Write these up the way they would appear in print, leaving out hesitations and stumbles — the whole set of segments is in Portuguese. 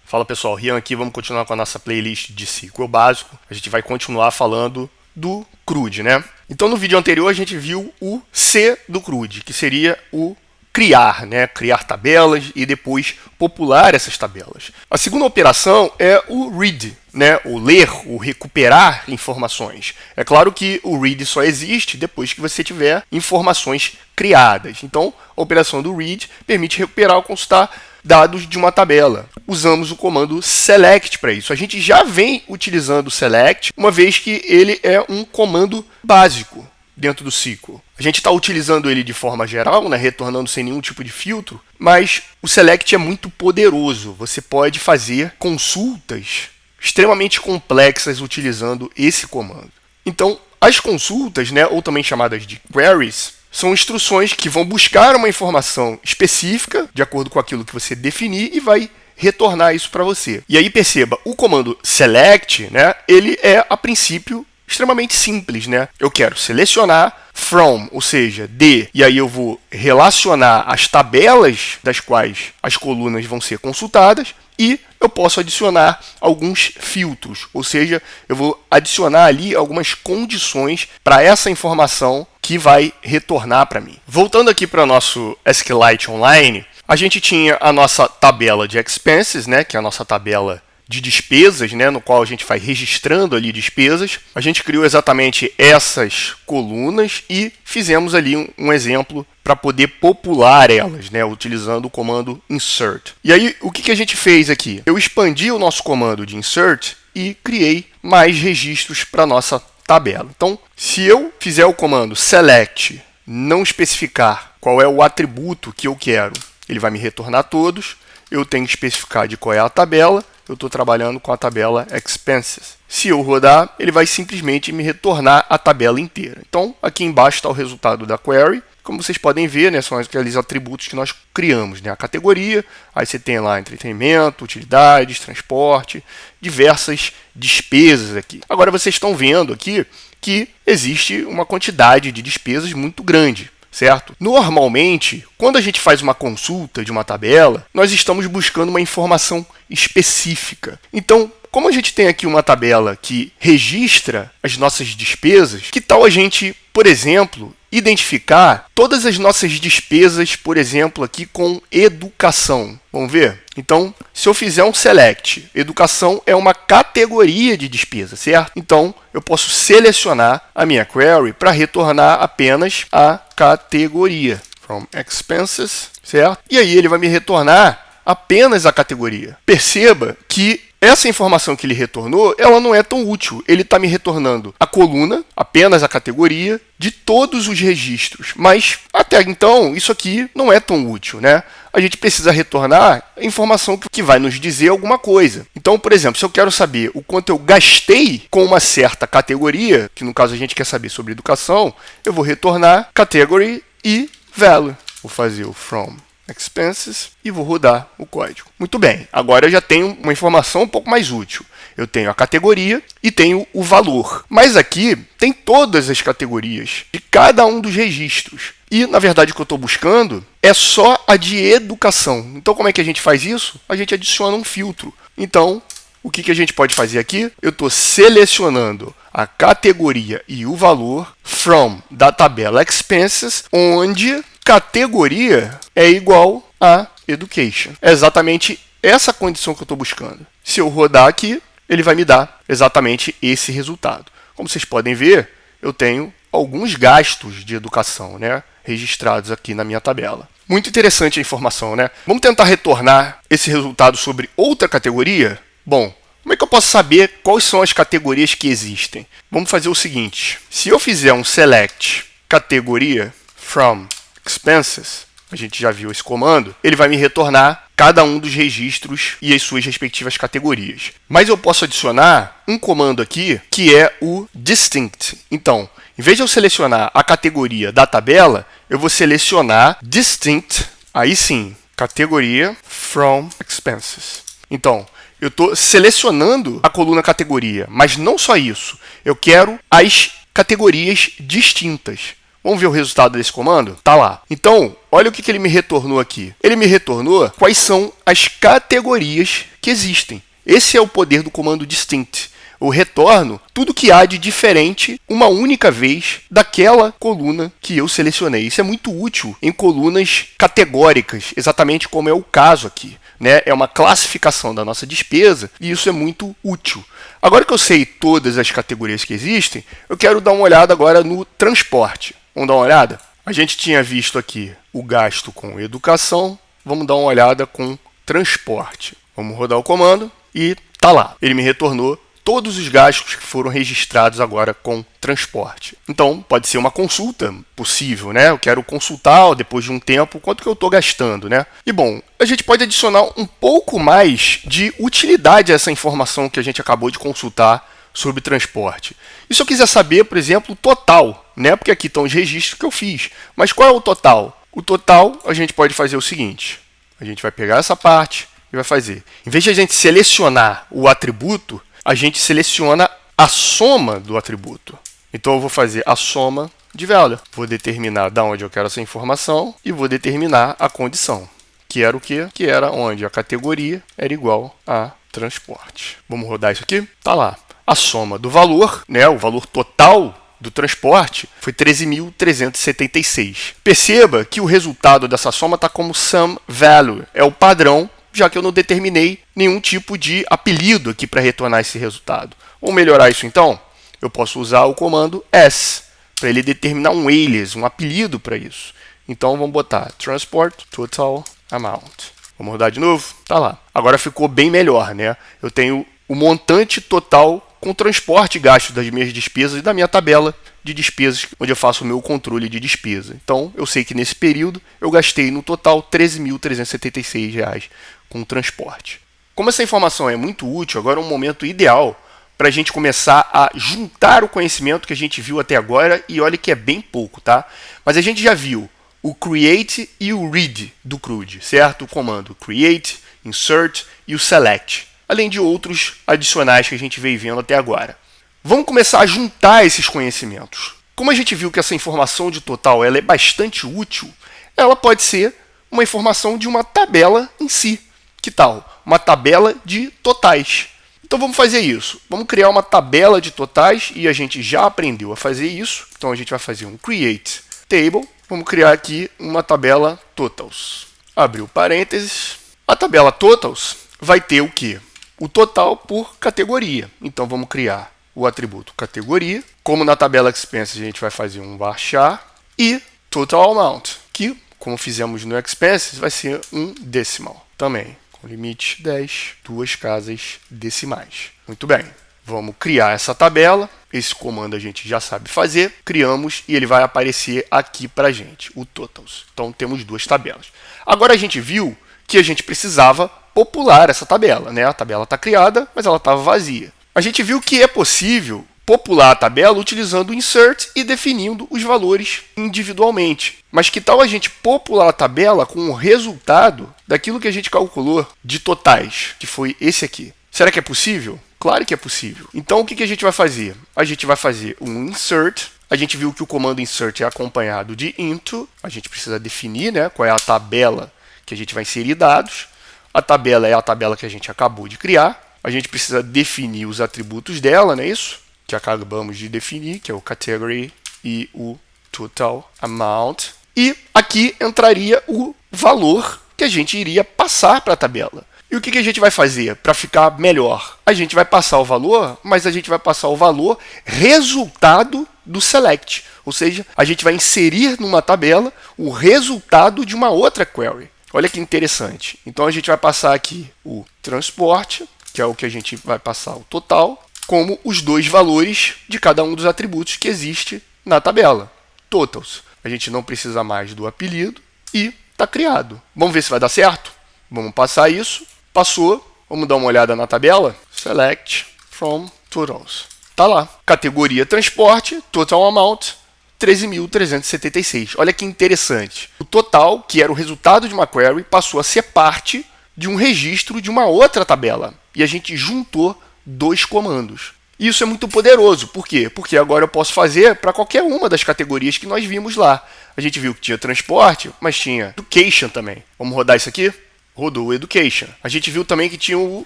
Fala pessoal, Rian aqui, vamos continuar com a nossa playlist de SQL básico. A gente vai continuar falando do CRUD, né? Então no vídeo anterior a gente viu o C do CRUD, que seria o criar, né? Criar tabelas e depois popular essas tabelas. A segunda operação é o read, né? O ler, o recuperar informações. É claro que o read só existe depois que você tiver informações criadas. Então a operação do read permite recuperar ou consultar dados de uma tabela. Usamos o comando select para isso. A gente já vem utilizando o select, uma vez que ele é um comando básico dentro do SQL. A gente está utilizando ele de forma geral, né, retornando sem nenhum tipo de filtro, mas o select é muito poderoso. Você pode fazer consultas extremamente complexas utilizando esse comando. Então, as consultas, né, ou também chamadas de queries, são instruções que vão buscar uma informação específica, de acordo com aquilo que você definir, e vai retornar isso para você. E aí perceba, o comando select, né, ele é, a princípio, extremamente simples, né? Eu quero selecionar from, ou seja, de, e aí eu vou relacionar as tabelas das quais as colunas vão ser consultadas, e eu posso adicionar alguns filtros, ou seja, eu vou adicionar ali algumas condições para essa informação que vai retornar para mim. Voltando aqui para o nosso SQLite Online, a gente tinha a nossa tabela de expenses, né, que é a nossa tabela de despesas, né, no qual a gente vai registrando ali despesas. A gente criou exatamente essas colunas e fizemos ali um exemplo para poder popular elas, né, utilizando o comando insert. E aí, o que a gente fez aqui? Eu expandi o nosso comando de insert e criei mais registros para a nossa tabela. Então, se eu fizer o comando select, não especificar qual é o atributo que eu quero, ele vai me retornar todos. Eu tenho que especificar de qual é a tabela. Eu estou trabalhando com a tabela expenses. Se eu rodar, ele vai simplesmente me retornar a tabela inteira. Então, aqui embaixo está o resultado da query. Como vocês podem ver, né, são aqueles atributos que nós criamos, né? A categoria, aí você tem lá entretenimento, utilidades, transporte, diversas despesas aqui. Agora vocês estão vendo aqui que existe uma quantidade de despesas muito grande, certo? Normalmente, quando a gente faz uma consulta de uma tabela, nós estamos buscando uma informação específica. Então, como a gente tem aqui uma tabela que registra as nossas despesas, que tal a gente, por exemplo, identificar todas as nossas despesas, por exemplo, aqui com educação? Vamos ver? Então, se eu fizer um select, educação é uma categoria de despesa, certo? Então, eu posso selecionar a minha query para retornar apenas a categoria. From expenses, certo? E aí ele vai me retornar apenas a categoria. Perceba que essa informação que ele retornou, ela não é tão útil. Ele está me retornando a coluna, apenas a categoria, de todos os registros. Mas, até então, isso aqui não é tão útil, né? A gente precisa retornar a informação que vai nos dizer alguma coisa. Então, por exemplo, se eu quero saber o quanto eu gastei com uma certa categoria, que no caso a gente quer saber sobre educação, eu vou retornar category e value. Vou fazer o from expenses e vou rodar o código. Muito bem, agora eu já tenho uma informação um pouco mais útil. Eu tenho a categoria e tenho o valor. Mas aqui tem todas as categorias de cada um dos registros. E, na verdade, o que eu estou buscando é só a de educação. Então, como é que a gente faz isso? A gente adiciona um filtro. Então, o que a gente pode fazer aqui? Eu estou selecionando a categoria e o valor from da tabela expenses, onde categoria é igual a education. É exatamente essa condição que eu estou buscando. Se eu rodar aqui, ele vai me dar exatamente esse resultado. Como vocês podem ver, eu tenho alguns gastos de educação, né, registrados aqui na minha tabela. Muito interessante a informação, né? Vamos tentar retornar esse resultado sobre outra categoria? Bom, como é que eu posso saber quais são as categorias que existem? Vamos fazer o seguinte. Se eu fizer um select categoria from expenses, a gente já viu esse comando, ele vai me retornar cada um dos registros e as suas respectivas categorias. Mas eu posso adicionar um comando aqui, que é o distinct. Então, em vez de eu selecionar a categoria da tabela, eu vou selecionar distinct, aí sim, categoria from expenses. Então, eu estou selecionando a coluna categoria, mas não só isso. Eu quero as categorias distintas. Vamos ver o resultado desse comando? Tá lá. Então, olha o que ele me retornou aqui. Ele me retornou quais são as categorias que existem. Esse é o poder do comando distinct. Eu retorno tudo que há de diferente uma única vez daquela coluna que eu selecionei. Isso é muito útil em colunas categóricas, exatamente como é o caso aqui, né? É uma classificação da nossa despesa e isso é muito útil. Agora que eu sei todas as categorias que existem, eu quero dar uma olhada agora no transporte. Vamos dar uma olhada? A gente tinha visto aqui o gasto com educação. Vamos dar uma olhada com transporte. Vamos rodar o comando e tá lá. Ele me retornou todos os gastos que foram registrados agora com transporte. Então, pode ser uma consulta possível, né? Eu quero consultar, depois de um tempo, quanto que eu estou gastando, né? E, bom, a gente pode adicionar um pouco mais de utilidade a essa informação que a gente acabou de consultar sobre transporte. E se eu quiser saber, por exemplo, o total, né? Porque aqui estão os registros que eu fiz. Mas qual é o total? O total, a gente pode fazer o seguinte. A gente vai pegar essa parte e vai fazer. Em vez de a gente selecionar o atributo, a gente seleciona a soma do atributo. Então, eu vou fazer a soma de value. Vou determinar de onde eu quero essa informação e vou determinar a condição. Que era o quê? Que era onde a categoria era igual a transporte. Vamos rodar isso aqui? Tá lá. A soma do valor, né, o valor total do transporte, foi 13.376. Perceba que o resultado dessa soma está como sum value. É o padrão, já que eu não determinei nenhum tipo de apelido aqui para retornar esse resultado. Vamos melhorar isso então? Eu posso usar o comando s, para ele determinar um alias, um apelido para isso. Então vamos botar transport total amount. Vamos rodar de novo? Tá lá. Agora ficou bem melhor, né? Eu tenho o montante total com transporte e gasto das minhas despesas e da minha tabela de despesas, onde eu faço o meu controle de despesa. Então, eu sei que nesse período eu gastei no total R$ 13.376 com transporte. Como essa informação é muito útil, agora é um momento ideal para a gente começar a juntar o conhecimento que a gente viu até agora, e olha que é bem pouco, tá? Mas a gente já viu o create e o read do CRUD, certo? O comando create, insert e o select, além de outros adicionais que a gente veio vendo até agora. Vamos começar a juntar esses conhecimentos. Como a gente viu que essa informação de total ela é bastante útil, ela pode ser uma informação de uma tabela em si. Que tal? Uma tabela de totais. Então vamos fazer isso. Vamos criar uma tabela de totais e a gente já aprendeu a fazer isso. Então a gente vai fazer um create table. Vamos criar aqui uma tabela totals. Abriu parênteses. A tabela totals vai ter o quê? O total por categoria. Então vamos criar o atributo categoria. Como na tabela expense a gente vai fazer um varchar e total amount, que como fizemos no expenses vai ser um decimal também. Com limite 10, duas casas decimais. Muito bem. Vamos criar essa tabela. Esse comando a gente já sabe fazer. Criamos e ele vai aparecer aqui para a gente, o totals. Então temos duas tabelas. Agora a gente viu que a gente precisava popular essa tabela, né? A tabela está criada, mas ela estava vazia. A gente viu que é possível popular a tabela utilizando o insert e definindo os valores individualmente. Mas que tal a gente popular a tabela com o resultado daquilo que a gente calculou de totais, que foi esse aqui? Será que é possível? Claro que é possível. Então, o que a gente vai fazer? A gente vai fazer um insert. A gente viu que o comando insert é acompanhado de into. A gente precisa definir, né, qual é a tabela que a gente vai inserir dados. A tabela é a tabela que a gente acabou de criar. A gente precisa definir os atributos dela, não é isso? Que acabamos de definir, que é o category e o total amount. E aqui entraria o valor que a gente iria passar para a tabela. E o que a gente vai fazer para ficar melhor? A gente vai passar o valor, mas a gente vai passar o valor resultado do select. Ou seja, a gente vai inserir numa tabela o resultado de uma outra query. Olha que interessante. Então a gente vai passar aqui o transporte, que é o que a gente vai passar o total, como os dois valores de cada um dos atributos que existe na tabela. Totals. A gente não precisa mais do apelido e está criado. Vamos ver se vai dar certo? Vamos passar isso. Passou. Vamos dar uma olhada na tabela. Select from totals. Está lá. Categoria transporte, total amount, 13.376. Olha que interessante. O total, que era o resultado de uma query, passou a ser parte de um registro de uma outra tabela. E a gente juntou dois comandos. Isso é muito poderoso. Por quê? Porque agora eu posso fazer para qualquer uma das categorias que nós vimos lá. A gente viu que tinha transporte, mas tinha education também. Vamos rodar isso aqui? Rodou o education. A gente viu também que tinha o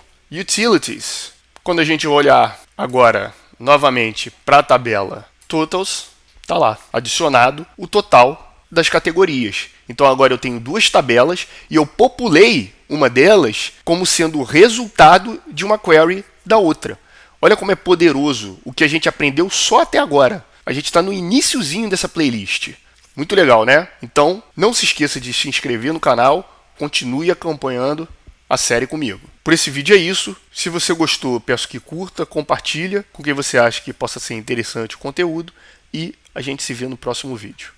utilities. Quando a gente olhar agora novamente para a tabela totals, tá lá, adicionado o total das categorias. Então agora eu tenho duas tabelas e eu populei uma delas como sendo o resultado de uma query da outra. Olha como é poderoso o que a gente aprendeu só até agora. A gente está no iniciozinho dessa playlist. Muito legal, né? Então, não se esqueça de se inscrever no canal, continue acompanhando a série comigo. Por esse vídeo é isso. Se você gostou, peço que curta, compartilha com quem você acha que possa ser interessante o conteúdo e a gente se vê no próximo vídeo.